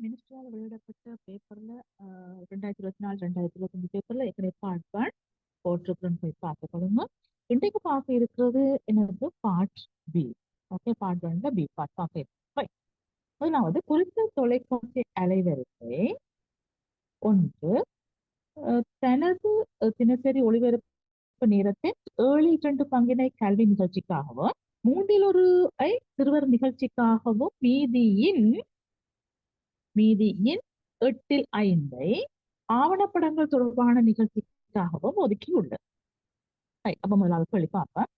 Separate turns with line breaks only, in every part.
மினிஸ்ட்ரியால் வெளியிடப்பட்ட பேப்பர்ல 2024 2025 பேப்பர்ல ஏற்கனவே பார்ட் போட்டிருக்கிறேன்னு போய் பார்த்துக்கொள்ளுங்க. இன்றைக்கு பார்க்க இருக்கிறது என்னது பார்ட் பி. ஓகே, பார்ட் ஒன்ல பி பார்ட் பார்க்க இருக்கு. முதலாவது குறித்த தொலைக்காட்சி அலைவரிசை ஒன்று தனது தினசரி ஒளிபரப்பு நேரத்தின் 7 பங்கினை கல்வி நிகழ்ச்சிக்காகவும் 1/3 சிறுவர் நிகழ்ச்சிக்காகவும் மீதியின் 8/5 ஆவணப்படங்கள் தொடர்பான நிகழ்ச்சிக்காகவும் ஒதுக்கியுள்ளது. அப்ப முதலாவது சொல்லி பார்ப்பேன்.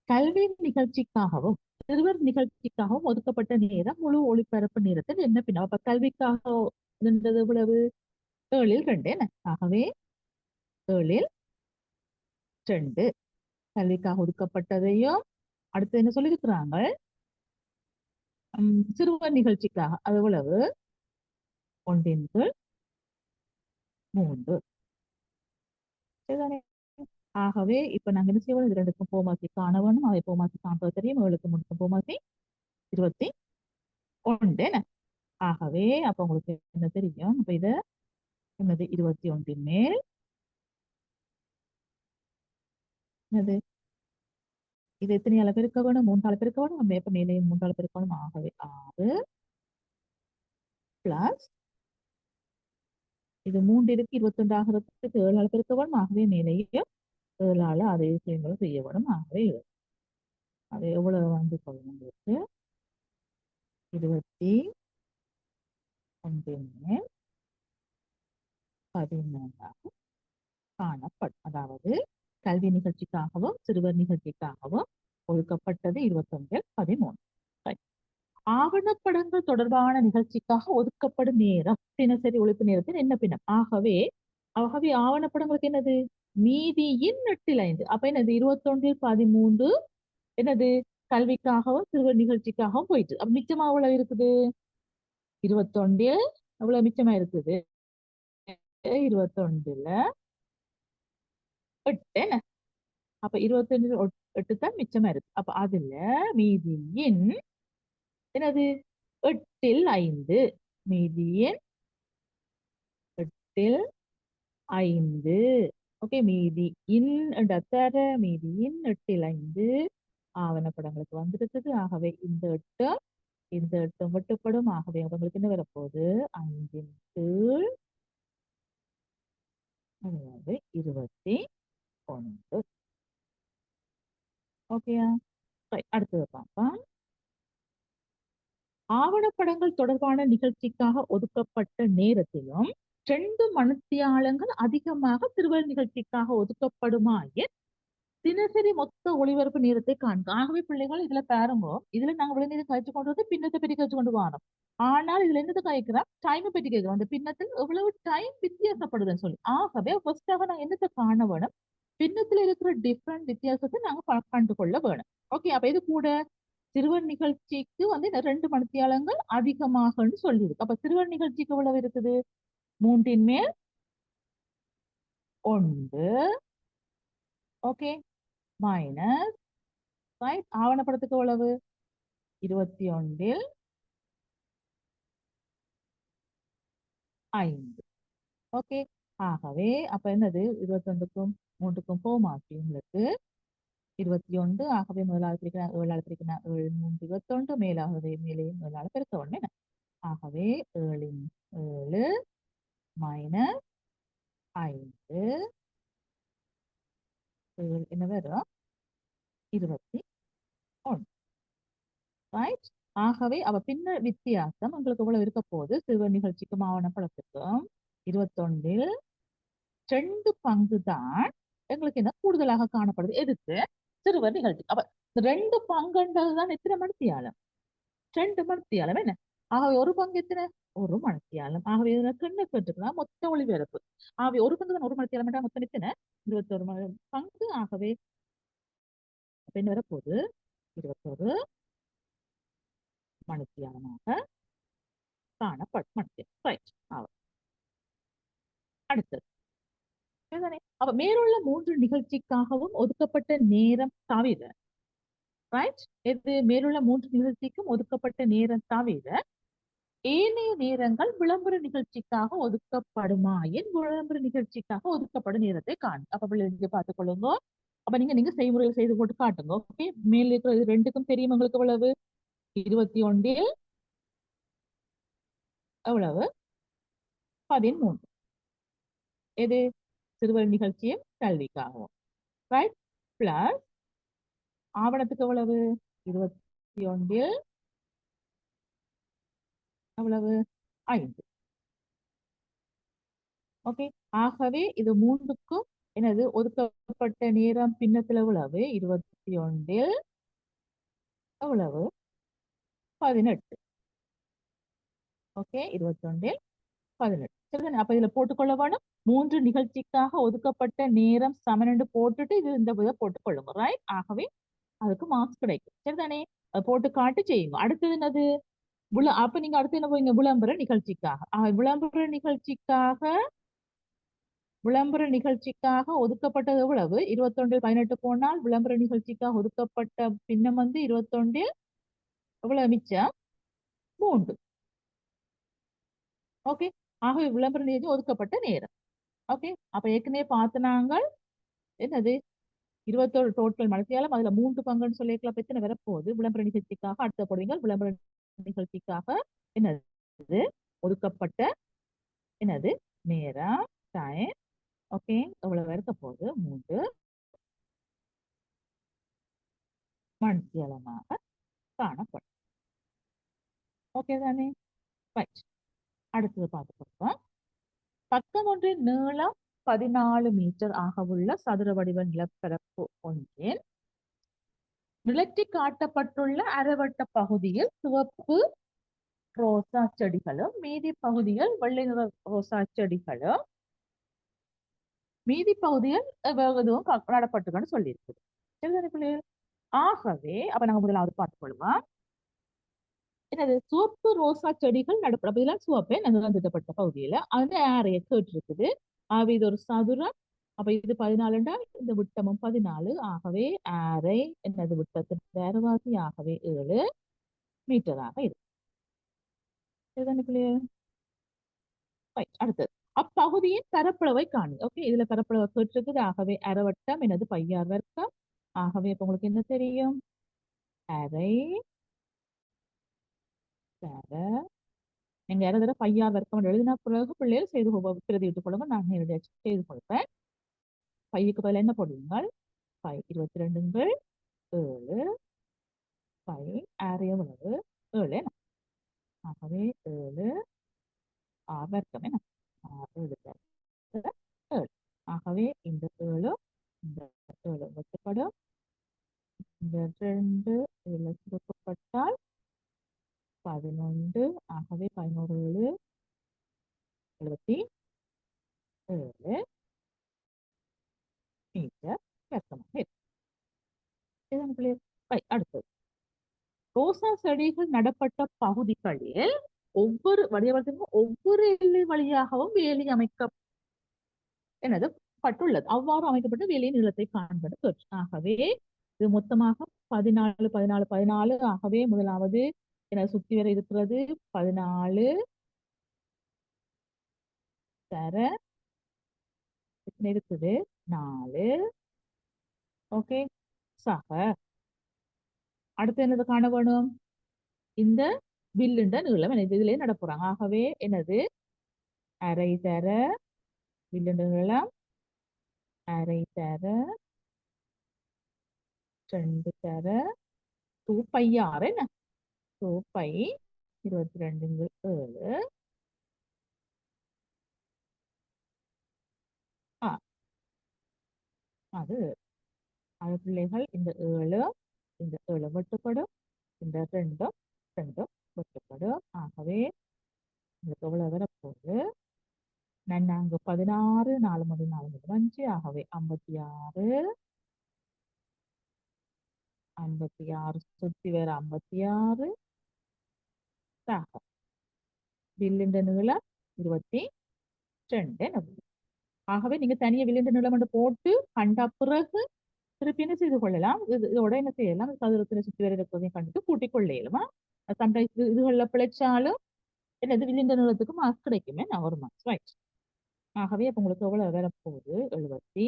கல்வி நிகழ்ச்சிக்காகவும் சிறுவர் நிகழ்ச்சிக்காகவும் ஒதுக்கப்பட்ட நேரம் முழு ஒளிபரப்பு நேரத்தில் என்ன பின்ன அப்ப கல்விக்காக இருந்தது இவ்வளவு 7/2 என்ன? ஆகவே 7/2 கல்விக்காக ஒதுக்கப்பட்டதையும் அடுத்து என்ன சொல்லியிருக்கிறாங்க, சிறுவர் நிகழ்ச்சிக்காக அது எவ்வளவு 1/3. சரிதானே? ஆகவே இப்ப நாங்க என்ன செய்வோம், இது ரெண்டுக்கும் போமாசி காண வேணும். அவை போமாசி காண்பது தெரியும். 7க்கும் 3க்கும் போமாசி 21 என்ன? ஆகவே அப்ப உங்களுக்கு என்ன தெரியும், அப்ப இத என்னது 21 மேல் என்னது இது எத்தனையால பெருக்க வேணும்? 3ஆல பெருக்க வேணும். நம்ம எப்ப மேலேயும் 3ஆல பெருக்கணும். ஆகவே 6 பிளஸ் இது 3 இருக்கு 21 ஆகிறதுக்கு 7ஆல பெருக்க வேணும். ஆகவே மேலேயும் 7ஆல அதே விஷயங்களும் செய்ய வேணும். ஆகவே அது எவ்வளவு வந்து சொல்லணும் உங்களுக்கு 21 மேல் 13 காணப்படும். அதாவது கல்வி நிகழ்ச்சிக்காகவும் சிறுவர் நிகழ்ச்சிக்காகவும் ஒதுக்கப்பட்டது 21/13. ஆவணப்படங்கள் தொடர்பான நிகழ்ச்சிக்காக ஒதுக்கப்படும் நேரம் தினசரி ஒழிப்பு நேரத்தில் என்ன பின்னம்? ஆகவே ஆவணப்படங்களுக்கு என்னது மீதியின் 8/5. அப்ப என்னது 21/13 என்னது கல்விக்காகவும் சிறுவர் நிகழ்ச்சிக்காகவும் போயிட்டு அப்ப மிச்சமா எவ்வளவு இருக்குது 21 எவ்வளவு மிச்சமா இருக்குது 21 8 என்ன? அப்ப 21 தான் மிச்சமா இருக்கு. அப்ப அதுல மீதியின் என்னது 8/5 மீதியின் 8/5. ஓகே, மீதியின் மீதியின் 8/5 ஆவணப்படங்களுக்கு வந்திருக்குது. ஆகவே இந்த 8 வெட்டுப்படும். ஆகவே உங்களுக்கு என்ன வரப்போகுது 5/21. ஓகேயா? அடுத்தது பார்ப்போம். ஆவணப்படங்கள் தொடர்பான நிகழ்ச்சிக்காக ஒதுக்கப்பட்ட நேரத்திலும் 2 மணித்தியாலங்கள் அதிகமாக சிறுவர் நிகழ்ச்சிக்காக ஒதுக்கப்படுமாயின் தினசரி மொத்த ஒளிபரப்பு நேரத்தை காண்க. ஆகவே பிள்ளைகள் இதுல பாருங்க, இதுல நாங்க விளைநீரை கழிச்சு கொண்டு வந்து பின்னத்தை பற்றி கழிச்சு கொண்டு வரோம். ஆனால் இதுல என்னது கழிக்கிறோம், டைமை பற்றி கேட்கிறோம். அந்த பின்னத்தில் எவ்வளவு டைம் வித்தியாசப்படுதுன்னு சொல்லி. ஆகவே ஃபர்ஸ்டாக நாங்க என்னத்தை காண வேணும், பின்னத்துல இருக்கிற டிஃப்ரெண்ட் வித்தியாசத்தை நாங்க கண்டு கொள்ள வேணும். ஓகே, அப்ப இது கூட சிறுவர் நிகழ்ச்சிக்கு வந்து 2 மணித்தியாலங்கள் அதிகமாகன்னு சொல்லியிருக்கு. அப்ப சிறுவர் நிகழ்ச்சிக்கு எவ்வளவு இருக்குது 3/1. Okay, minus right. ஆவணப்படத்துக்கு எவ்வளவு 21/5. ஓகே, ஆகவே அப்ப என்னது 21க்கும் 3க்கும் போமாச்சு உங்களுக்கு 21. ஆகவே முதலாவது பிரிக்கிறேன் 7ஆல் பிரிக்கிறேன் 7 3 21 மேலாகவே மேலேயும் 7ஆல் பெருக்க ஒண்ணு. ஆகவே 7 மைனஸ் 5 என்ன வரும் 21. ரைட். ஆகவே அவ பின்ன வித்தியாசம் உங்களுக்கு எவ்வளவு இருக்க போகுது, சிறுவர் நிகழ்ச்சிக்கும் ஆவணப்படத்துக்கும் 21 2 பங்கு தான் எங்களுக்கு என்ன கூடுதலாக காணப்படுது. எதுக்கு சிறுவர் நிகழ்ச்சி. அப்ப 2 பங்குன்றதுதான் எத்தனை மணித்தியாலம் 2 மணித்தியாலம் என்ன? ஆகவே ஒரு பங்கு எத்தனை 1 மணித்தியாலம். ஆகவே இதுல கண்ணு கேட்டுக்கலாம் மொத்த ஒளிபரப்பு. ஆகவே ஒரு பங்கு தான் 1 மணித்தியாலம் மொத்தம் எத்தனை 21 பங்கு. ஆகவே என்ன வரப்போகுது 21 மணித்தியாலமாக காணப்படும். அடுத்தது அப்ப மேலுள்ள 3 நிகழ்ச்சிக்காகவும் ஒதுக்கப்பட்ட நேரம் தவிர ரைட், இது மேலுள்ள 3 நிகழ்ச்சிக்கும் ஒதுக்கப்பட்ட நேரம் தவிர ஏனைய நேரங்கள் விளம்பர நிகழ்ச்சிக்காக ஒதுக்கப்படுமாயின் விளம்பர நிகழ்ச்சிக்காக ஒதுக்கப்படும் நேரத்தை காணு. அப்ப பிள்ளைங்க பார்த்துக் கொள்ளுங்க. அப்ப நீங்க செய்முறையில் செய்து போட்டு காட்டுங்க. ஓகே, மேல் இருக்கிற இது ரெண்டுக்கும் தெரியும் உங்களுக்கு எவ்வளவு? 21 எவ்வளவு? 13. எது? சிறுவர் நிகழ்ச்சியும் கல்விக்காகவும், ரைட்? பிளஸ் ஆவணத்துக்கு எவ்வளவு? 21 எவ்வளவு? 5. ஓகே, ஆகவே இது மூன்றுக்கும் என்னது ஒதுக்கப்பட்ட நேரம் பின்னத்துல எவ்வளவு? 21 எவ்வளவு? 18. ஓகே, 21 18. சரிதானே? அப்ப இதுல போட்டுக்கொள்ள வேணும். 3 நிகழ்ச்சிக்காக ஒதுக்கப்பட்ட நேரம் சமன் போட்டுட்டு இது இந்த இதை போட்டுக்கொள்ளுங்க, ரைட்? ஆகவே அதுக்கு மார்க்ஸ் கிடைக்கும். சரிதானே? அதை போட்டு காட்டு செய்யுங்க. அடுத்தது என்னது? அப்ப நீங்க அடுத்து என்ன போவீங்க? விளம்பர நிகழ்ச்சிக்காக. விளம்பர நிகழ்ச்சிக்காக ஒதுக்கப்பட்டது எவ்வளவு? 21 18 போனால் விளம்பர நிகழ்ச்சிக்காக ஒதுக்கப்பட்ட பின்னம் வந்து 21 எவ்வளவு மிச்சம்? 3. ஓகே, ஆகவே விளம்பர நிகழ்ச்சி ஒதுக்கப்பட்ட நேரம். ஓகே, அப்ப ஏற்கனவே பார்த்து நாங்கள் என்னது 21 டோட்டல் மனசியாலும் அதுல 3 பங்குன்னு சொல்லியிருக்கலாம். அப்ப எத்தனை வரப்போகுது? விளம்பர நிகழ்ச்சிக்காக அடுத்த போடுவீங்க. விளம்பர நிகழ்ச்சிக்காக என்னது ஒதுக்கப்பட்ட என்னது நேரம் டைம். ஓகே, எவ்வளவு இருக்க போகுது? 3 மணித்தியாலமாக காணப்படும். ஓகே தானே? ரைட். அடுத்தது பார்த்து கொடுப்போம். பக்கம் ஒன்றின் நீளம் 14 மீட்டர் ஆகவுள்ள சதுர வடிவ நிலப்பரப்பு ஒன்றின் நிலத்தி காட்டப்பட்டுள்ள அரைவட்ட பகுதியில் சிவப்பு ரோசா செடிகளும் மீதி பகுதியில் வெள்ளை நிற ரோசா செடிகளும் மீதி பகுதியில் எதுவும் நடப்பட்டுக்கன்னு சொல்லியிருக்குது. சரிதானே பிள்ளைகள்? ஆகவே அப்ப நாங்க முதலாவது பார்த்துக் கொள்வோம். என்னது? சிவப்பு ரோசா செடிகள் நடுப்பட இதெல்லாம் சிவப்பே நிகழ்ந்தப்பட்ட பகுதியில அந்த ஆரைய கேட்டு இருக்குது. ஆகவே இது ஒரு சதுரம். அப்ப இது 14 இந்த விட்டமும் 14. ஆகவே ஆரை என்னது விட்டத்தின் வேறுவாசி. ஆகவே 7 மீட்டராக இருக்கு. சரிதானே பிள்ளைகள்? அடுத்தது அப்பகுதியின் பரப்பளவை காணு. ஓகே, இதுல பரப்பளவை கேட்டிருக்குது. ஆகவே அரைவட்டம் எனது பையார் வர்க்கம். ஆகவே இப்ப உங்களுக்கு என்ன தெரியும்? அரை தர நீங்க யாராவது தடவை பையார் வர்க்கம் எழுதினா பிறகு பிள்ளைகள் செய்து பிரதிவிட்டுக் கொள்ளுங்க. நான் நேரடியாக செய்து கொடுப்பேன். பையுக்கு பதில் என்ன போடுவீங்க? 22 7 பை அரை எவ்வளவு? 7. ஆகவே 7 வர்க்கம் என்ன? 7 7. ஆகவே இந்த 7 இந்த 7 வெட்டப்படும். இந்த 2 இதுல சுருக்கப்பட்டால் 11. ஆகவே 11 77 மீட்டர் வர்க்கமாக இருக்கு. இதுதான் பிள்ளைகள். அடுத்தது ரோசா செடிகள் நடப்பட்ட பகுதிகளில் ஒவ்வொரு வடிவத்திற்கும் ஒவ்வொரு எல்லை வழியாகவும் வேலி என்னது பட்டுள்ளது. அவ்வாறு அமைக்கப்பட்ட வேலையின் நீளத்தை காண்பது. ஆகவே இது மொத்தமாக 14 14 14. ஆகவே முதலாவது என சுத்தி வர இருக்கிறது 14 தர இருக்குது 4. ஓகே, சக அடுத்து என்னது காண வேணும்? இந்த வில்லுண்ட நீளம் என்னது இதுலயே நடப்புறாங்க. ஆகவே என்னது அரை தர வில்லுண்ட நீளம் அரை தர 2 தர 2 பை 6 என்ன 2 பை 22 7. அது அது பிள்ளைகள் இந்த 7 இந்த 7 வெட்டுப்படும். இந்த 2 வெட்டுப்படும். ஆகவே உங்களுக்கு எவ்வளவு வரப்போகுது? நான் அங்கு 16 4 மணி 4 மணி 5. ஆகவே 56 56 சுத்தி வேற 56 வில்லிண்ட நீளம் 22. ஆகவே நீங்க தனியா வில்லிண்ட நீளம் என்று போட்டு கண்ட பிறகு திருப்பி என்ன செய்து கொள்ளலாம்? இதோட என்ன செய்யலாம்? சதுரத்தினை சுற்றி வர இருக்கிறதையும் கண்டுட்டு கூட்டிக் கொள்ள இயலுமா? சம்டைம்ஸ் இதுகளில் பிழைச்சாலும் என்னது வில்லிந்த நீளத்துக்கு மார்க் கிடைக்குமே நான் ஒரு மார்க்ஸ் ரைட். ஆகவே அப்ப உங்களுக்கு எவ்வளவு வரப்போகுது 78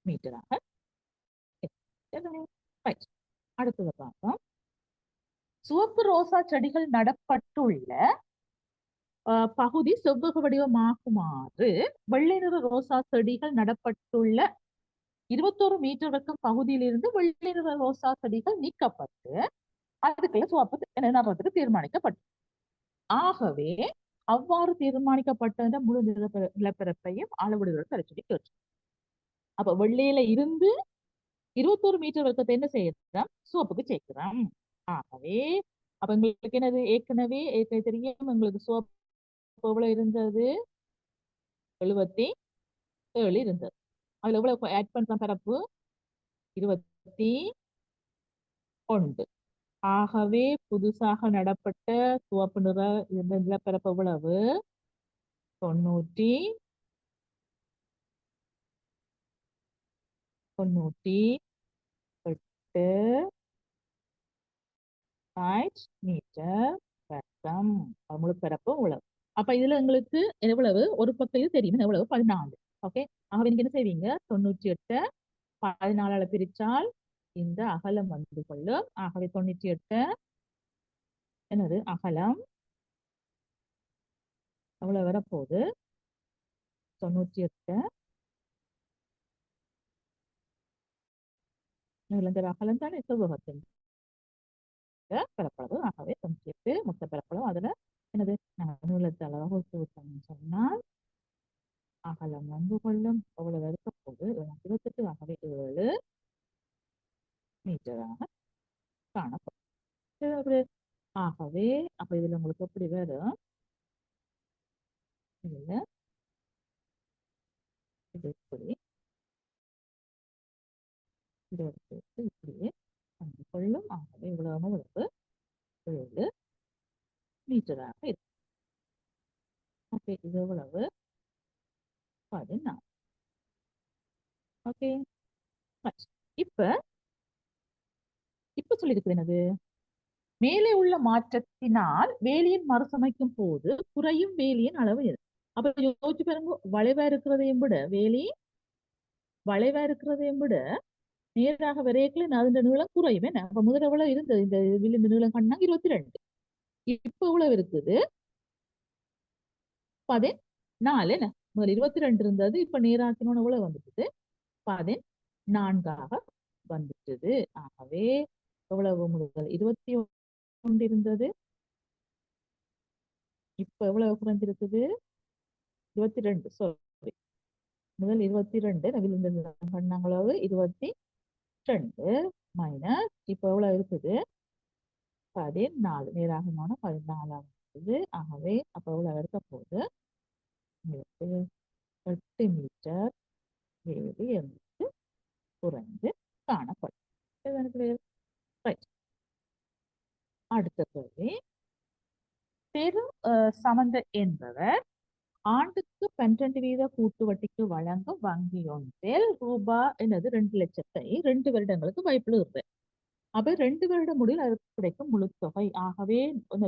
மீட்டராக. ரைட். அடுத்தது பார்ப்போம். சிவப்பு ரோசா செடிகள் நடப்பட்டுள்ள பகுதி செவ்வக வடிவமாகுமாறு வெள்ளை நிற ரோசா செடிகள் நடப்பட்டுள்ள 21 மீட்டர் வரைக்கும் பகுதியிலிருந்து வெள்ளை நிற ரோசா செடிகள் நீக்கப்பட்டு அதுக்குள்ள சிவப்பு நடுறதுக்கு தீர்மானிக்கப்பட்டது. ஆகவே அவ்வாறு தீர்மானிக்கப்பட்ட முழு நிலப்பரப்பையும் அளவிடுதல் கரைச்சடி கேட்டு. அப்ப வெள்ளையில இருந்து 21 மீட்டர் வரைக்கும் என்ன செய்யறோம் சிவப்புக்கு சேர்க்கிறோம். ஆகவே அப்ப எங்களுக்கு என்னது ஏற்கனவே தெரியும் எங்களுக்கு சிவப்பு எவ்வளவு இருந்தது 77 இருந்தது. அதுல எவ்வளவு ஆட் பண்ற பரப்பு 21. ஆகவே புதுசாக நடப்பட்ட சிவப்பு நிற நிலப்பரப்பு எவ்வளவு 98 மீட்டர் வர்க்கம் முழு பரப்பு எவ்வளவு. அப்ப இதுல எங்களுக்கு எவ்வளவு ஒரு பக்கம் தெரியும் எவ்வளவு 14. ஓகே. ஆகவே நீங்க என்ன செய்வீங்க 98 14 பிரிச்சால் இந்த அகலம் வந்து கொள்ளும். ஆகவே 98 என்னது அகலம் எவ்வளவு வரப்போகுது 98 நீளங்கிற அகலம் தானே செவ்வகத்தின் பரப்பளவு. ஆகவே 98 மொத்த பரப்பளவு அதுல என்னது நீளத்தை அளவாக சொன்னால் அகலம் வந்து கொள்ளும் எவ்வளவு இருக்க போது 28 ஆகவே 7 மீட்டராக காணப்படும். ஆகவே அப்ப இதுல உங்களுக்கு எப்படி வரும் இதுல இது இப்படி இதை எடுத்து இப்படியே வந்து கொள்ளும். ஆகவே இவ்வளவு உழவு 7 மீட்டராக இருக்கும். ஓகே. இது எவ்வளவு 14. ஓகே. இப்ப இப்ப சொல்லியிருக்குது என்னது மேலே உள்ள மாற்றத்தினால் வேலியின் மறுசமைக்கும் போது குறையும் வேலியின் அளவு எது. அப்ப யோசிச்சு பாருங்க வளைவா இருக்கிறதையும் விட வேலி வளைவா இருக்கிறதையும் விட நேராக வரையக்கல அதன் நீளம் குறையும். என்ன அப்ப முதல் எவ்வளவு இருந்தது இந்த விளிம்பு நீளம் கண்ணா 22. இப்ப எவ்வளவு இருக்குது 14. என்ன முதல் 22 இருந்தது இப்ப நேராக்கணும்னு எவ்வளவு வந்துட்டு 14 வந்துட்டது. ஆகவே எவ்வளவு முதல் 21 இருந்தது இப்ப எவ்வளவு குறைஞ்சிருக்குது 22. சாரி முதல் 22 பண்ணாங்களவு 22 மைனஸ் இப்ப எவ்வளவு இருக்குது 14 நேராக 14 இருக்குது. ஆகவே அப்ப எவ்வளவு இருக்க போகுது 8 மீட்டர் வேலி என்பது குறைந்து காணப்படும். அடுத்த கேள்வி பெரும் சமந்த என்பவர் ஆண்டுக்கு 12 வீத கூட்டு வட்டிக்கு வழங்கும் வங்கி ஒன்றில் ரூபாய் என்னது 2 லட்சத்தை 2 வருடங்களுக்கு வைப்பில் இருப்பேன். அப்ப 2 வருட முடிவில் அதற்கு கிடைக்கும் முழு தொகை. ஆகவே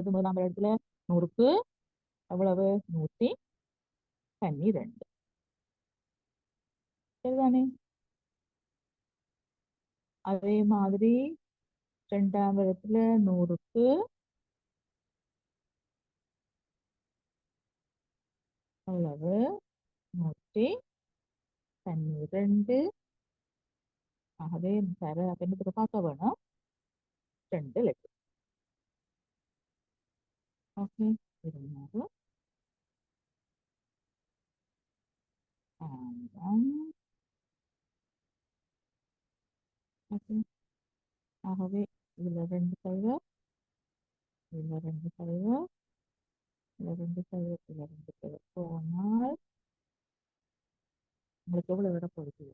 முதலாம் இடத்துல 100க்கு எவ்வளவு 112 சரிதானே. அதே மாதிரி 2ஆம் இடத்துல 100க்கு எவ்வளவு 112. ஆகவே தர என்னத்துக்கு பார்க்க வேணும் 2 லட்சம். ஓகே. 200 ஓகே. ஆகவே இதுல 2 சைவர் இதுல 2 சைவர் இதுல 2 சைவர் இதுல 2 சைவர் போனால் உங்களுக்கு எவ்வளவு விட போகுது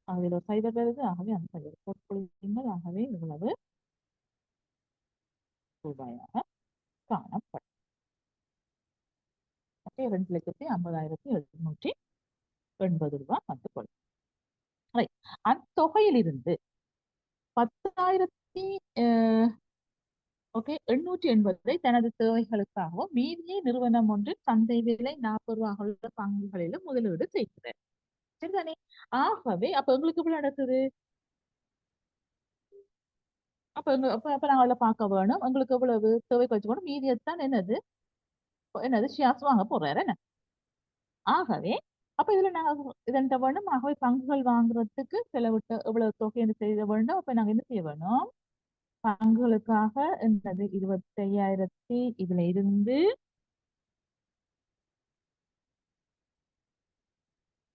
அதில் ஒரு சைபர் வருது. ஆகவே அந்த சைபர் போட்டுக்கொள்வீங்கள். ஆகவே இவ்வளவு ரூபாயாக காணப்படும். ஓகே, 2,50,780 ரூபாய் வந்து கொள்ளும். ரைட். அத்தொகையிலிருந்து 10,000 ஓகே 880 தனது தேவைகளுக்காகவும் மீதியை நிறுவனம் ஒன்றில் சந்தை விலை 40 ரூபாய் உள்ள பங்குகளிலும் முதலீடு செய்கிறது. சரிதானே? ஆகவே அப்ப எங்களுக்கு எவ்வளவு நடக்குது? அப்ப நாங்க அதுல பார்க்க வேணும். உங்களுக்கு எவ்வளவு தேவைக்கு வச்சுக்கணும். மீதியத்தான் என்னது என்னது ஷேர்ஸ் வாங்க போறாரு என்ன? ஆகவே அப்ப இதுல நாங்க இதன் வேணும். ஆகவே பங்குகள் வாங்குறதுக்கு செலவிட்ட எவ்வளவு தொகை என்ன செய்ய வேண்டும்? அப்ப நாங்க என்ன செய்ய வேணும்? பங்குகளுக்காக என்னது 25,000 இதுல இருந்து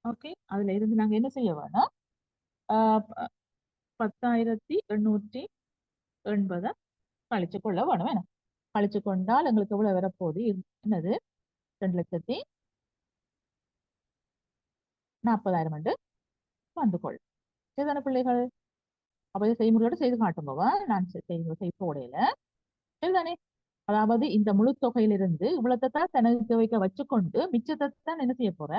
ஓகே அதுல இருந்து நாங்க என்ன செய்ய வேணும்? 10,880 கழிச்சு கொள்ள வேணும் என்ன? கழிச்சு கொண்டால் எங்களுக்கு எவ்வளவு வரப்போகுது? என்னது 2,40,000 என்று வந்து கொள்ளும். சரிதான பிள்ளைகள்? அப்ப இது செய்முறையோட செய்து காட்டும்போவா நான் செய்ய போடையில சரிதானே? அதாவது இந்த முழு தொகையிலிருந்து இவ்வளத்தை தான் தனது தேவைக்க வச்சுக்கொண்டு மிச்சத்தை தான் என்ன செய்ய போற?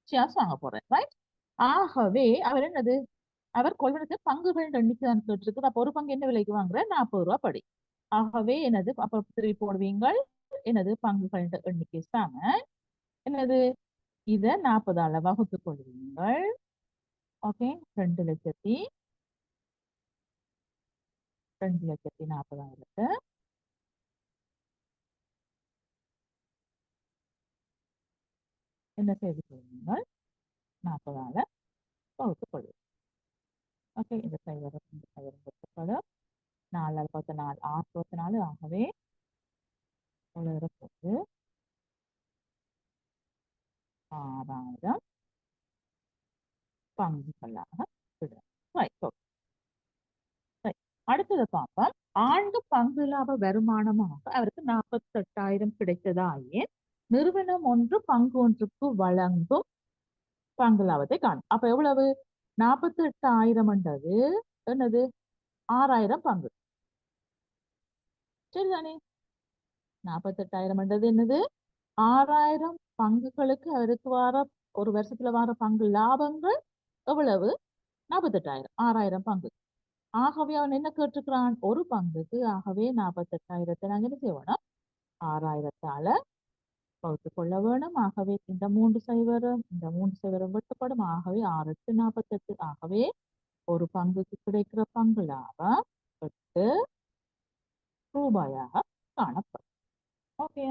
ஷேர்ஸ் வாங்க போறேன். ரைட்? ஆகவே அவர் என்னது அவர் கொள்வனத்து பங்குகள் எண்ணிக்கை தான் கேட்டிருக்குது. அப்ப ஒரு பங்கு என்ன விலைக்கு வாங்குற? 40 ரூபாய் படி. ஆகவே என்னது அப்ப திருப்பி போடுவீங்கள். என்னது பங்குகள் எண்ணிக்கை சாம என்னது இத 40ஆல வகுத்துக் கொள்வீங்கள். ஓகே 2,40,000 என்ன செய்து கொள்வீங்கள்? 40ஆல வகுத்துக் கொள்வீர்கள். ஓகே இந்த சைவரம் இந்த சைவரம் வகுக்கப்படும். 4 6 24 ஆகவே போது 6,000 பங்குகளாக விடும். Right, okay. Right. அடுத்தது பார்ப்போம். ஆண்டு பங்கு லாப வருமானமாக அவருக்கு 48,000 கிடைத்ததாயே நிறுவனம் ஒன்று பங்கு ஒன்றுக்கு வழங்கும் பங்கு லாபத்தை காணும். அப்ப எவ்வளவு? 48,000 என்றது என்னது 6,000 பங்கு. சரிதானே? 48,000 என்றது என்னது 6,000 பங்குகளுக்கு அவருக்கு வர ஒரு வருஷத்துல வர பங்கு லாபங்கள் எவ்வளவு? 48,000 6,000 பங்கு. ஆகவே அவன் என்ன கேட்டிருக்கிறான்? ஒரு பங்குக்கு. ஆகவே 48,000 நாங்க என்ன செய்வோம்? 6,000ஆல வகுத்துக் கொள்ள வேணும். ஆகவே இந்த 3 சைவரம் இந்த 3 சைவரம் வெட்டப்படும். ஆகவே 6 8 48. ஆகவே ஒரு பங்குக்கு கிடைக்கிற பங்கு லாபம் 8 ரூபாயாக காணப்படும். ஓகே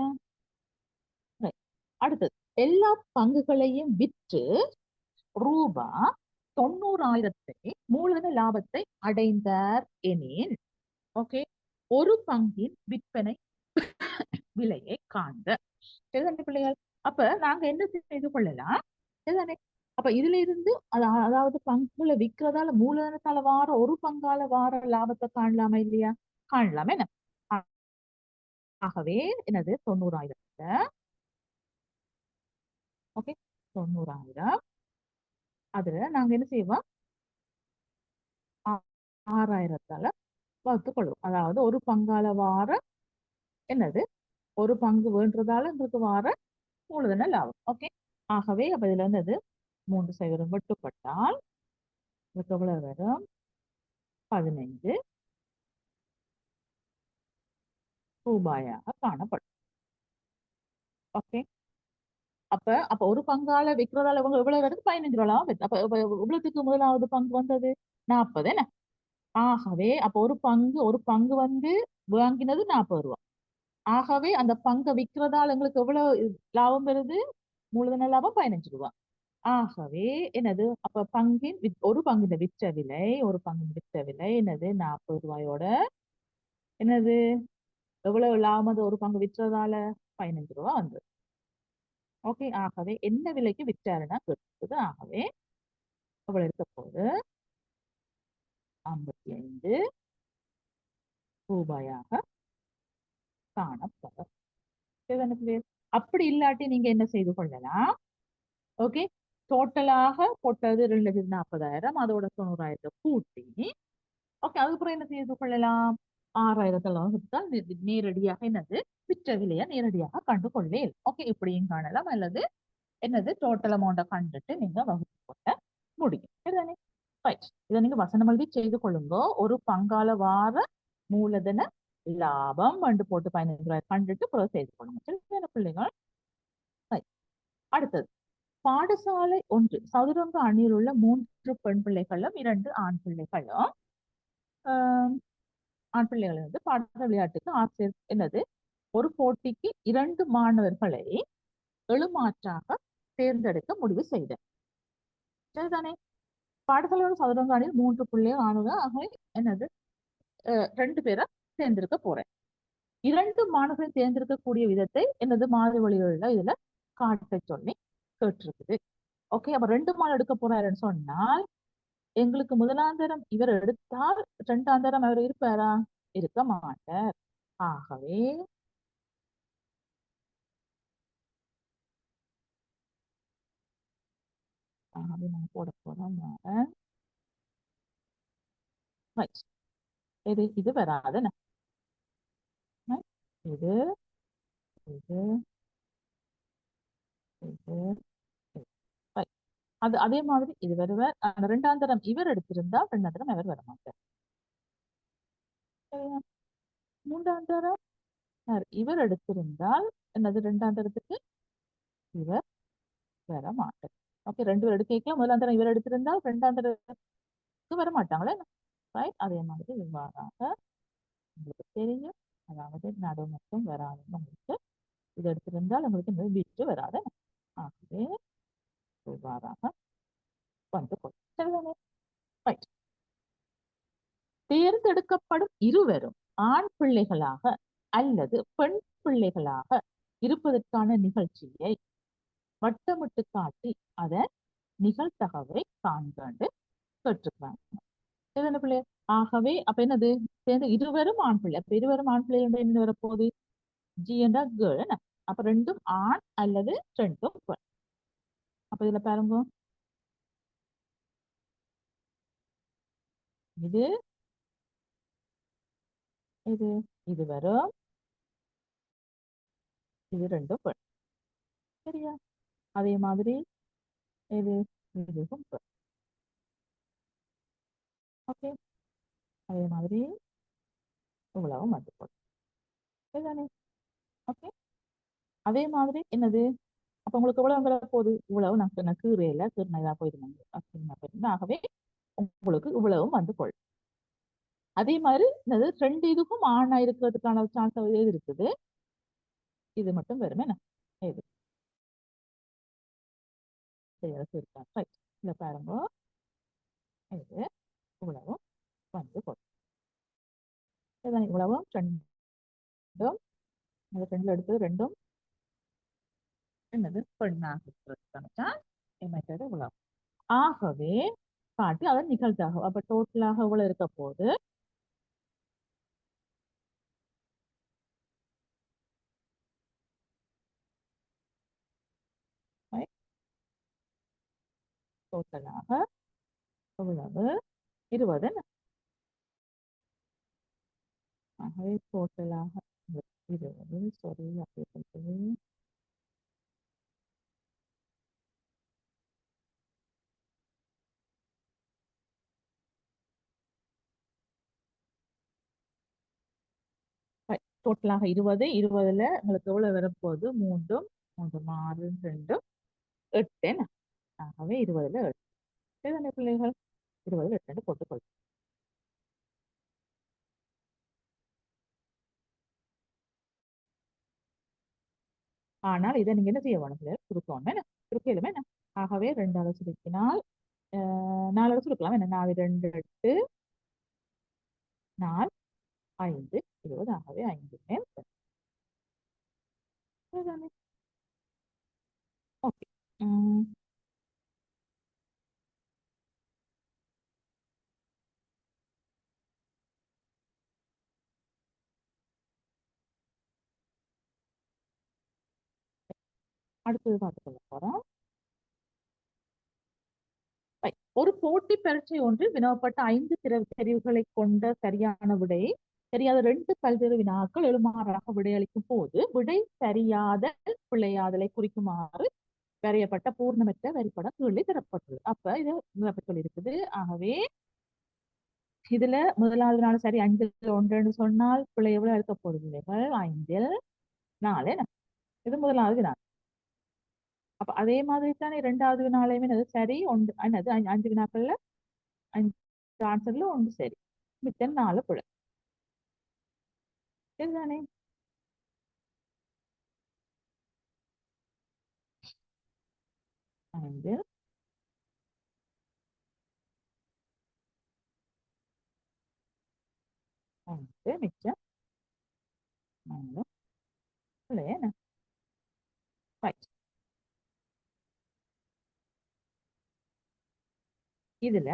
அடுத்தது எல்லா பங்குகளையும் விற்று ரூபா 90,000 மூலதன லாபத்தை அடைந்தார் எனின் ஓகே ஒரு பங்கின் விற்பனை விலையை காண்க. சரிதானே பிள்ளைகள்? அப்ப நாங்க என்ன செய்து கொள்ளலாம்? சரிதானே? அப்ப இதுல இருந்து அதாவது பங்குகளை விற்கிறதால மூலதனத்தால வார ஒரு பங்கால வார லாபத்தை காணலாமா இல்லையா? காணலாம் என்ன? ஆகவே என்னது 90,000 ஓகே 90,000 அதுல நாங்க என்ன செய்வோம்? 6,000ஆல வகுத்துக் கொள்வோம். அதாவது ஒரு பங்கால வார என்னது ஒரு பங்கு வேண்டதால எங்களுக்கு வார மூலதன லாபம். ஓகே ஆகவே அப்ப இதுல இருந்தது 3 சைவரம் வெட்டுப்பட்டால் இதுக்கு எவ்வளவு வரும்? 15 ரூபாயாக காணப்படும். ஓகே அப்ப அப்ப ஒரு பங்கால விற்கிறதால இவங்க எவ்வளவு வருது? 15 ரூபாய் வருது. அப்ப இவ்வளவுக்கு முதலாவது பங்கு வந்தது 40 என்ன? ஆகவே அப்ப ஒரு பங்கு வந்து வாங்கினது 40 ரூபாய். ஆகவே அந்த பங்கை விற்கிறதால எங்களுக்கு எவ்வளவு லாபம் வருது? மூலதன லாபம் 15 ரூபாய். ஆகவே என்னது அப்ப ஒரு பங்கின் விற்ற விலை என்னது 40 ரூபாயோட என்னது எவ்வளவு லாபம்? ஒரு பங்கு விற்றதால 15 ரூபாய் வந்தது. ஓகே ஆகவே என்ன விலைக்கு விற்றாருன்னா கேட்குது. ஆகவே எவ்வளவு இருக்க போது 55 ரூபாயாக காணப்படும். அப்படி இல்லாட்டி நீங்க என்ன செய்து கொள்ளலாம்? ஓகே டோட்டலாக போட்டது 2,40,000, அதோட 90,000 கூட்டி ஓகே அதுக்கப்புறம் என்ன செய்து கொள்ளலாம், 6,000 கொடுத்தால் நேரடியாக என்னது விற்ற விலையை நேரடியாக கண்டு கொள்ளேன். ஓகே இப்படியும் காணலாம், அல்லது என்னது டோட்டல் அமௌண்ட்டை கண்டுட்டு நீங்க வகுத்து கொள்ள முடியும். சரிதானே? ரைட், இதை நீங்க வசனம் எழுதி செய்து கொள்ளுங்க. ஒரு பங்கால வார மூலதன லாபம் வந்து போட்டு 15,000 கண்டுட்டு பிறகு செய்து கொள்ளுங்க. சரிதானே பிள்ளைகள்? Right. அடுத்தது, பாடசாலை ஒன்று சதுரங்க அணியில் உள்ள 3 பெண் பிள்ளைகளும் 2 ஆண் பிள்ளைகளும் ஆஹ் ஆண் பிள்ளைகள் வந்து பாடசாலை விளையாட்டுக்கு ஆசிரியர் என்னது ஒரு போட்டிக்கு 2 மாணவர்களை எழுமாற்றாக தேர்ந்தெடுக்க முடிவு செய்தார். சரிதானே? பாடசாலையோட சதுரங்க அணியில் 3 பிள்ளைகள் ஆணுங்க ஆக என்னது 2 பேரை தேர்ந்தெடுக்க போறேன். 2 மாணவர்களை தேர்ந்தெடுக்கக்கூடிய விதத்தை என்னது மாதிரி வழிகளில் இதுல காட்ட சொல்லி கேட்டிருக்குது. ஓகே, அப்ப 2 மாணவர் எடுக்க போறாருன்னு சொன்னால் எங்களுக்கு முதலாந்தரம் இவர் எடுத்தால் 2ஆம் அவர் இருப்பாரா? இருக்க மாட்டார். ஆகவே நான் போட போறோம். இது வராது. இது இது இது right. அது அதே மாதிரி இது வருவார். அந்த 2ஆம் இவர் எடுத்திருந்தா 2ஆம் அவர் வர மாட்டார். 3ஆம் இவர் எடுத்திருந்தால் என்னது 2ஆம் இவர் வர மாட்டார். ஓகே, 2 பேர் எடுக்கலாம். முதலாந்தரம் இவர் எடுத்திருந்தால் 2ஆம் வர மாட்டாங்களே. ரைட், அதே மாதிரி இவ்வாறாக உங்களுக்கு தெரியும். அதாவது நடு மட்டும் வராது. உங்களுக்கு இது எடுத்திருந்தால் உங்களுக்கு இந்த வீட்டு வராது. ஆகவே இவ்வாறாக வந்து சரிதானே? ரைட், தேர்ந்தெடுக்கப்படும் இருவரும் ஆண் பிள்ளைகளாக அல்லது பெண் பிள்ளைகளாக இருப்பதற்கான நிகழ்ச்சியை வட்டமிட்டு காட்டி அதன் நிகழ்தகவை காண்காண்டு கேட்டிருக்கிறாங்க. பிள்ளை ஆகவே அப்ப என்னது சேர்ந்து இருவரும் ஆண் பிள்ளை. அப்ப இருவரும் ஆண் பிள்ளை என்ன வரப்போகுது? ஜி என்றா கேர்ள் என்ன? அப்ப 2ம் ஆண் அல்லது 2ம் பெண். அப்ப இதுல பாருங்க, இது இது இது வரும், இது 2ம் பெண். சரியா? அதே மாதிரி இது இதுவும் பெண். ஓகே, அதே மாதிரி இவ்வளவும் வந்து போடும். சரிதானே? ஓகே, அதே மாதிரி என்னது அப்ப உங்களுக்கு இவ்வளவு வர போகுது, இவ்வளவு நான் கீரையில கீர்னதா போயிருந்தேன். ஆகவே உங்களுக்கு இவ்வளவும் வந்து கொள். அதே மாதிரி என்னது 2 இதுக்கும் ஆணா இருக்கிறதுக்கான சான்ஸ் எது இருக்குது? இது மட்டும் வெறுமே இது இருக்காங்க. ரைட், இல்ல பாருங்க, இது இவ்வளவும் வந்து கொள். இவ்வளவும் 2ம் 2ல எடுத்து 2ம் என்னது பெண்ணாக இருக்கிறதுக்கான சான்ஸ் இவ்வளவு. ஆகவே காட்டி அதன் நிகழ்ச்சாகும். அப்ப டோட்டலாக இவ்வளவு இருக்க போது டோட்டலாக இவ்வளவு 20. ஆகவே டோட்டலாக 20. சாரி, அப்படி சொல்றது டோட்டலாக 20. 20ல உங்களுக்கு எவ்வளவு வரப்போகுது? 3ம் 3 6 2 8. ஆகவே 20ல 8. சரிதானே பிள்ளைகள்? 20ல 8 போட்டுக்கொள். ஆனால் இதை நீங்க என்ன செய்ய வேணும் பிள்ளைகள்? சுருக்கணும் என்ன? சுருக்கலுமே என்ன? ஆகவே 2ஆல சுருக்கினால் 4ஆல சுருக்கலாம் என்ன? 4 2 8 4 5 20. ஆகவே 5 மேல் சரிதானே? ஓகே, அடுத்தது பார்த்துக்கொள்ள போறோம். ஒரு போட்டி பரீட்சை ஒன்றில் வினவப்பட்ட 5 தெரிவுகளை கொண்ட சரியான விடை தெரியாத 2 பல்வேறு வினாக்கள் எழுமாறாக விடையளிக்கும் போது விடை சரியாத பிழையாதலை குறிக்குமாறு வரையப்பட்ட பூர்ணமற்ற வரிப்படம் கீழே தரப்பட்டுள்ளது. அப்ப இது சொல்லி இருக்குது. ஆகவே இதுல முதலாவது நாள் சரி 5ல் 1 சொன்னால் பிழை எவ்வளவு இருக்க போறதில்லைகள் 5ல் 4. இது முதலாவது நாள். அப்ப அதே மாதிரி தானே இரண்டாவது வினாலையுமே சரி ஒன்று என்னது 5 வினாக்கள்ல 5 ஆன்சர்ல 1 சரி, மிச்சம் 4 பிழை. சரிதானே? ஐந்து மிச்சம் 4 பிழை. என்ன ரைட். இதுல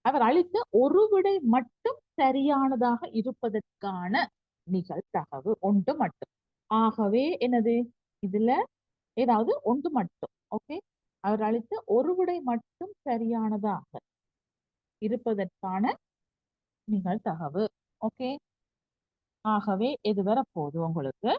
அவர் அளித்த ஒரு விடை மட்டும் சரியானதாக இருப்பதற்கான நிகழ்தகவு ஒன்று மட்டும். ஆகவே என்னது இதுல ஏதாவது ஒன்று மட்டும். ஓகே, அவர் அளித்த ஒரு விடை மட்டும் சரியானதாக இருப்பதற்கான நிகழ்தகவு. ஓகே, ஆகவே எது வரப்போகுது உங்களுக்கு?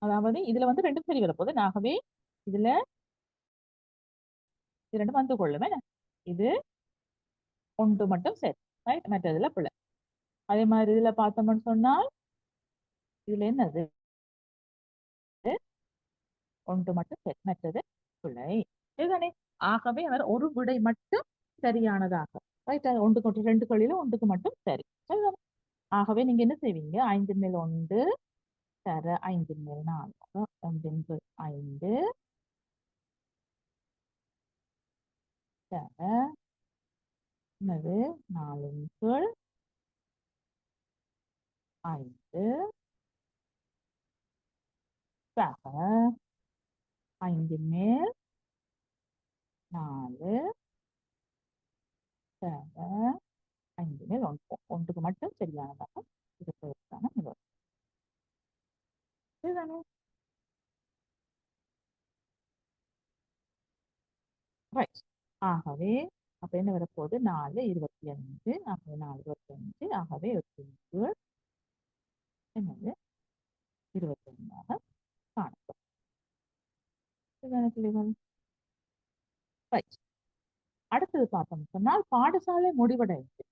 அதாவது இதுல வந்து ரெண்டும் சரி வரப்போகுது. ஆகவே இதுல இது ரெண்டும் வந்து கொள்ளுமே. இது ஒன்று மட்டும் சரி, ரைட், மற்றதுல பிள்ளை. அதே மாதிரி இதுல பார்த்தோம்னு சொன்னால் இதுல என்னது ஒன்று மட்டும் சரி, மற்றது பிள்ளை. இதுதானே? ஆகவே அவர் ஒரு விடை மட்டும் சரியானதாக, ரைட், ஒன்று கொண்டு 2 கொள்ளில ஒன்றுக்கு மட்டும் சரி. சரிதானே? ஆகவே நீங்க என்ன செய்வீங்க? 5 மேல் 1 தர 5 மேல் 4 1 5 தர என்னது 4 5 சக 5 மேல் 4 சக 5 மேல் 1 ஒன்றுக்கு மட்டும் சரியானதாக இருப்பதற்கான நிகழ்வு. இதுதானே? ரைட். ஆகவே அப்ப என்ன வரப்போகுது? 4 25. ஆகவே 4 25. ஆகவே 25 என்னது 21ஆக காணப்படும். இதுதானே பிள்ளைகள்? ரைட். அடுத்தது பார்த்தோம் சொன்னால் பாடசாலை முடிவடைந்து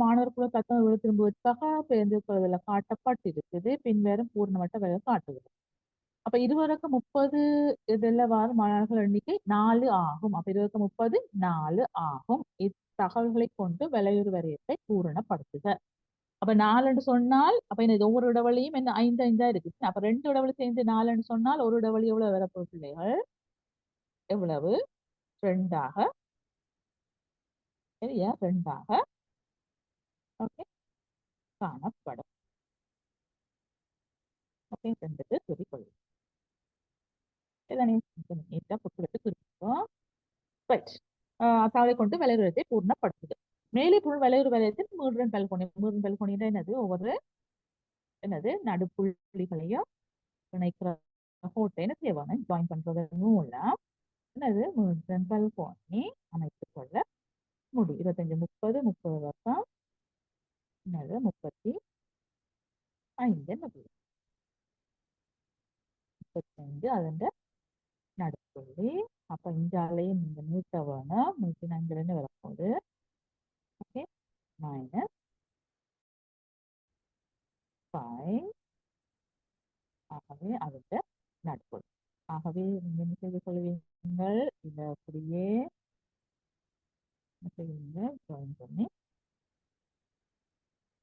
மாணவர் குழு தத்தம் வீடு திரும்புவதற்காக பேருந்துகளில் காட்டப்பட்டிருக்குது. பின்வரும் பூர்ணமட்ட விலை காட்டுகிறது. அப்ப 20க்கு 30 இதுல வார மாணவர்கள் எண்ணிக்கை 4 ஆகும். அப்ப 20க்கு 30 4 ஆகும். இத்தகவல்களை கொண்டு விலையுறு வரையத்தை பூரணப்படுத்துக. அப்ப 4 சொன்னால் அப்ப என்ன ஒவ்வொரு இடைவெளியும் என்ன 5 5 இருக்கு. அப்ப 2 இடைவெளி சேர்ந்து 4 சொன்னால் ஒரு இடைவெளி எவ்வளவு வரப்போகுது பிள்ளைகள்? எவ்வளவு? 2ஆக, சரியா? 2ஆக ஓகே காணப்படும். ஓகே, 2க்கு குறிக்கொள்ளும். நீட்டா புத்தகத்தை குறிப்பிட்டோம். ரைட். தாளை கொண்டு விலையுறத்தை பூர்ணப்படுத்துது. மேலே பொருள் விலையுறு வலயத்தில் மீறுடன் பல்கொணி என்னது ஒவ்வொரு என்னது நடுப்புள்ளிகளையும் இணைக்கிற கோட்டை என்ன செய்வாங்க ஜாயின் பண்றதன் மூலம் என்னது மீறுடன் பல்கோணி அமைத்துக் கொள்ள முடியும். 25 30 30 வருஷம் என்னது 35 என்னது 35 அதன் நடுப்புள்ளி. அப்ப இஞ்சாலையும் இந்த நீட்ட வேணும். 105 வரப்போகுது. ஓகே, -5 ஆகவே அதோட நடுப்புள்ளி. ஆகவே நீங்க என்ன செய்து கொள்வீங்கள்? இதை அப்படியே என்ன செய்வீங்க? ஜாயின் பண்ணி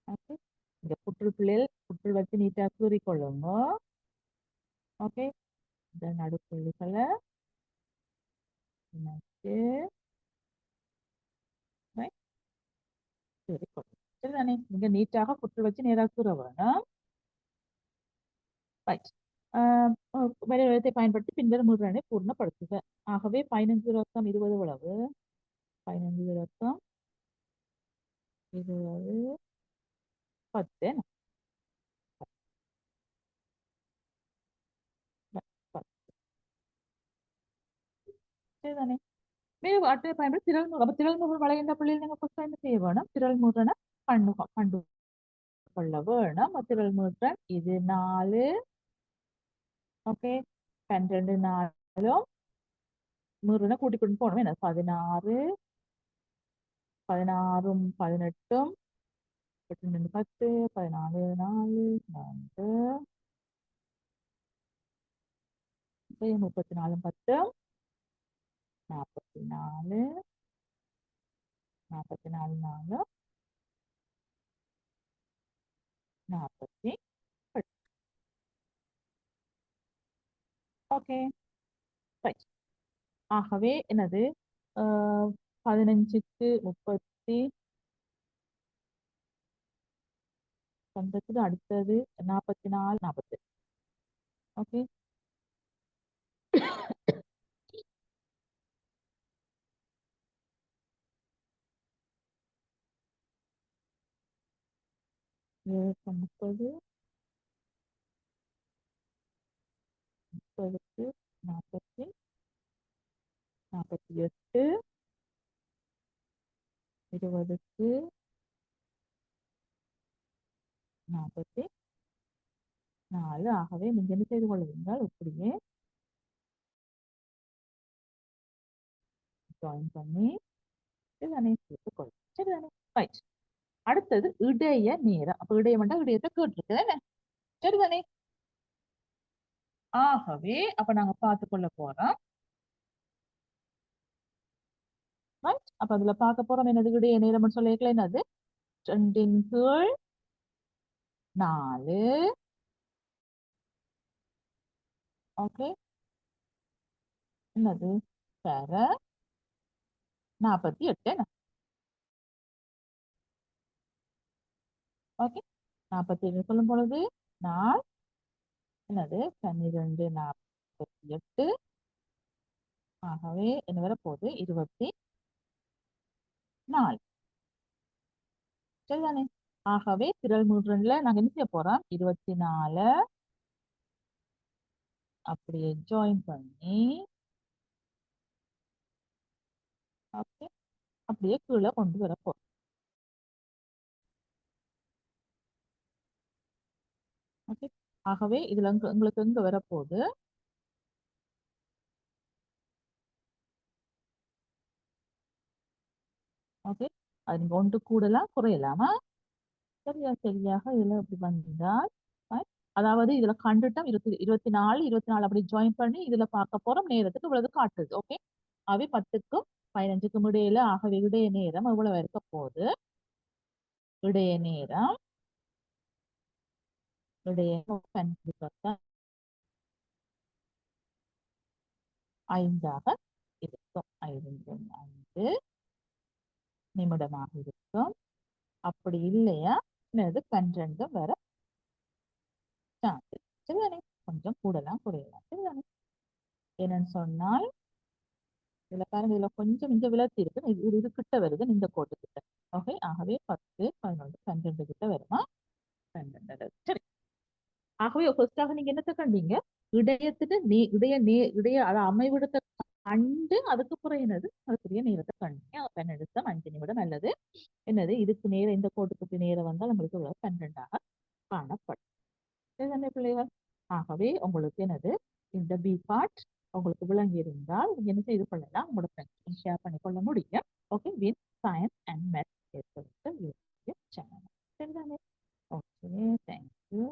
ஓகே, இந்த புற்று வச்சு நீட்டா கூறிக்கொள்ளுங்க. ஓகே, இந்த நடுப்புள்ளிகளை இணைச்சு கூறிக்கொள்ளுங்க. சரிதானே? நீங்க நீட்டாக புற்று வச்சு நேராக கூற வேணும். ரைட். வரையத்தை பயன்படுத்தி பின்வரும் முறையை பூர்ணப்படுத்துக. ஆகவே 15 ரத்தம் 20 உளவு 15 ரத்தம் 20 10 சரிதானே. மேலும் அடுத்த பயன்படுத்தி திரள்முறை. அப்ப திரள்முறை வளைகின்ற புள்ளியில் நீங்க ஃபர்ஸ்ட் என்ன செய்ய வேணும்? திரள்முறைன கண்டு கொள்ள வேணும். திரள்முறை இது 4 ஓகே 12 4 முறைன கூட்டிக் கொண்டு போகணும். என்ன 16 16 18 12 10 14 4 4 34 10 44 44 4 40 ஓகே ரைட். ஆகவே என்னது 15க்கு 30 அடுத்தது 44 40 ஓகே முப்பது 30க்கு 40 48 20க்கு 44. ஆகவே நீங்க என்ன செய்து கொள்வீங்கள்? இப்படியே ஜாயின் பண்ணி இதுதானே சேர்த்துக்கொள்ளும். சரிதானே ரைட். அடுத்தது இடைய நேரம். அப்ப இடையம் வேண்டாம், இடையத்தை கேட்டிருக்கு தானே. சரிதானே. ஆகவே அப்ப நாங்க பார்த்து கொள்ள போறோம். ரைட். அப்ப அதுல பார்க்க போறோம் என்னது இடைய நேரம் சொல்லிருக்கல. என்னது 2/4 ஓகே என்னது பெற 48 ஓகே 47 சொல்லும் பொழுது நாள் என்னது 12 48 ஆகவே என்ன வரப்போகுது 24 சரிதானே. ஆகவே திரள் மூன்றுல நாங்க என்ன செய்ய போறோம் 24 அப்படியே ஜாயின் பண்ணி ஓகே அப்படியே கீழே கொண்டு வர போறோம். ஓகே ஆகவே இதுல உங்களுக்கு எங்க வரப்போகுது ஓகே அது நீங்க ஒன்று கூடலாம் குறையலாமா சரியாக இதுல இப்படி வந்தால் அதாவது இதுல கண்டுட்டோம் 24 அப்படி ஜாயின் பண்ணி இதுல பார்க்க போறோம் நேரத்துக்கு இவ்வளவு காட்டுது. ஓகே அவை 10க்கும் 15க்கும் இடையில ஆகவே இடைய நேரம் எவ்வளவு இருக்க போகுது இடைய நேரம் இடைய 5ஆக இருக்கும். 5 நிமிடமாக இருக்கும். அப்படி இல்லையா என்னது 12 வர சான்ஸ் சரிதானே. கொஞ்சம் கூடலாம் குறையலாம் சரிதானே. என்னன்னு சொன்னால் இதுல பாருங்க இதுல கொஞ்சம் இந்த விளர்ச்சி இருக்கு. இது கிட்ட வருது இந்த கோட்டு கிட்ட. ஓகே ஆகவே 10 11 12 கிட்ட வருமா 12 சரி. ஆகவே ஃபர்ஸ்டாக நீங்க என்னத்தை கண்டீங்க இடையத்துட்டு இடைய அமைவிடத்தை கண்டு அதுக்கு புறையினது அதுக்குரிய நேரத்தை கண்டீங்க. 12 5 நிமிடம் அல்லது என்னது இதுக்கு நேரம் இந்த கோட்டுக்கு நேரம் வந்தால் நம்மளுக்கு 12ஆக காணப்படும் சரிதானே பிள்ளைகள். ஆகவே உங்களுக்கு என்னது இந்த பி பார்ட் உங்களுக்கு விளங்கி இருந்தால் நீங்க என்ன செய்து கொள்ளலாம் உங்களோட ஃப்ரெண்ட்ஸ் ஷேர் பண்ணிக்கொள்ள முடியும். Okay with science and maths channel சரிதானே. Okay thank you.